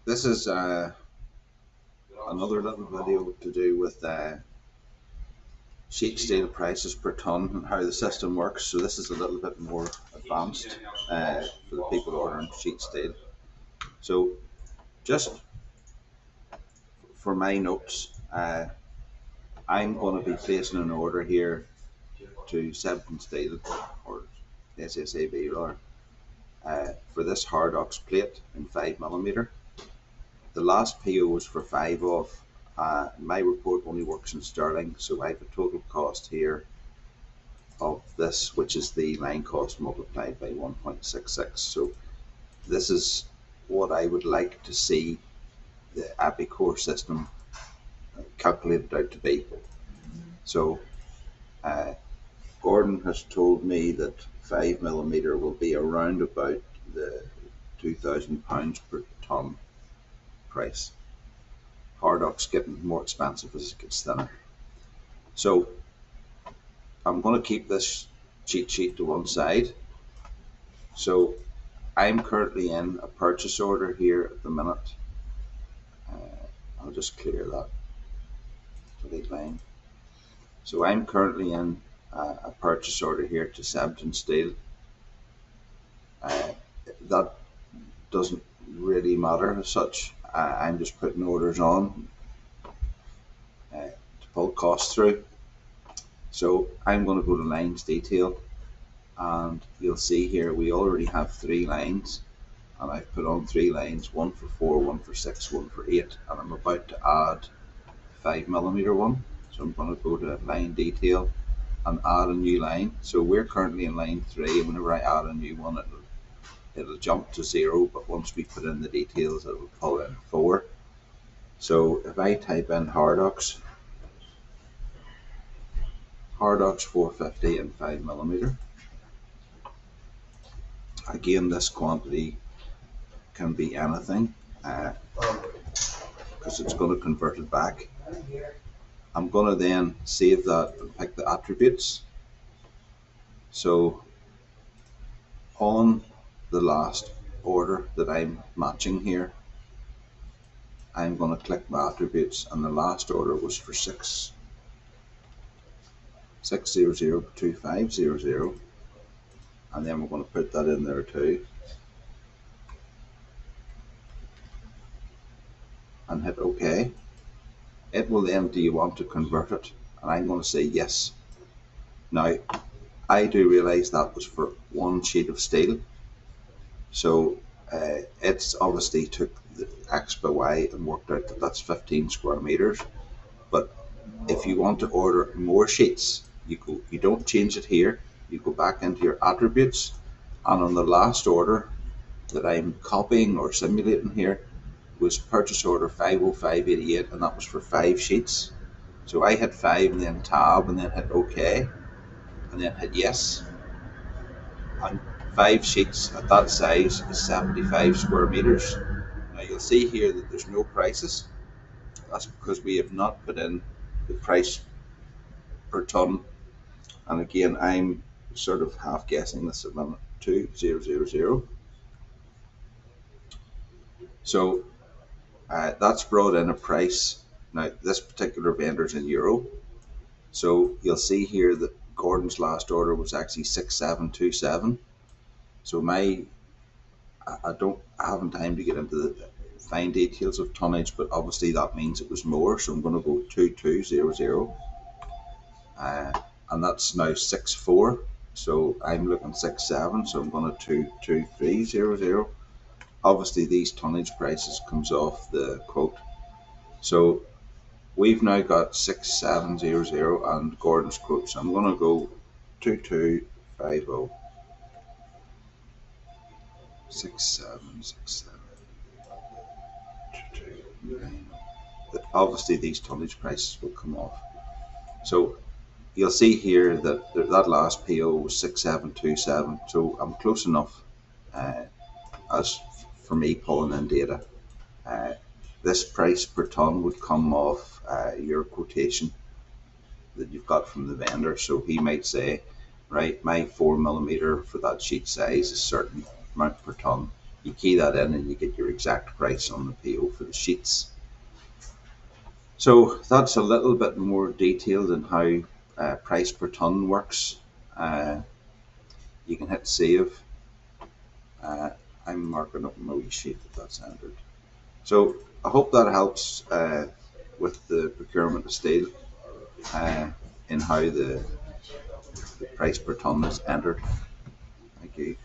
This is another little video to do with sheet steel prices per ton and how the system works. So this is a little bit more advanced for the people ordering sheet steel. So just for my notes, I'm going to be placing an order here to Sebton Steel or SSAB rather for this Hardox plate in 5mm. The last PO was for 5 of. My report only works in sterling, so I have a total cost here of this, which is the line cost multiplied by 1.66. So this is what I would like to see the Epicor system calculated out to be. So Gordon has told me that 5mm will be around about the £2,000 per ton price. Hardox getting more expensive as it gets thinner. So I'm going to keep this cheat sheet to one side. So I'm currently in a purchase order here at the minute. I'll just clear that delete line. So I'm currently in a purchase order here to Sebton Steel. That doesn't really matter as such. I'm just putting orders on to pull costs through. So I'm going to go to lines detail, and you'll see here we already have 3 lines, and I've put on 3 lines, one for 4, one for 6, one for 8, and I'm about to add 5mm one. So I'm going to go to line detail and add a new line. So we're currently in line 3, and whenever I add a new one it'll jump to 0, but once we put in the details it will pull in 4. So if I type in Hardox 450 and 5mm, again this quantity can be anything because it's going to convert it back. I'm going to then save that and pick the attributes. So on the last order that I'm matching here, I'm going to click my attributes, and the last order was for 6002500, and then we're going to put that in there too and hit OK. It will then, do you want to convert it? And I'm going to say yes. Now I do realize that was for one sheet of steel, so it's obviously took the X by Y and worked out that that's 15 square meters. But if you want to order more sheets, you don't change it here, you go back into your attributes, and on the last order that I'm copying or simulating here was purchase order 50588, and that was for 5 sheets. So I hit 5 and then tab and then hit OK and then hit yes, and 5 sheets at that size is 75 square meters. Now you'll see here that there's no prices. That's because we have not put in the price per ton, and again I'm sort of half guessing this at 2000. So that's brought in a price. Now this particular vendor's in euro, so you'll see here that Gordon's last order was actually 6727. So I haven't time to get into the fine details of tonnage, but obviously that means it was more, so I'm going to go 2200, and that's now 64. So I'm looking 67, so I'm going to 22300. Obviously these tonnage prices comes off the quote. So we've now got 6700 and Gordon's quote, so I'm going to go 2250 6767 229. Obviously these tonnage prices will come off. So you'll see here that that last PO was 6727, so I'm close enough as for me pulling in data. This price per ton would come off your quotation that you've got from the vendor. So he might say, right, my 4mm for that sheet size is certain amount per ton. You key that in and you get your exact price on the PO for the sheets. So that's a little bit more detailed in how price per ton works. You can hit save. Uh, I'm marking up my wee sheet that that's entered. So I hope that helps with the procurement of steel in how the price per ton is entered. Thank you.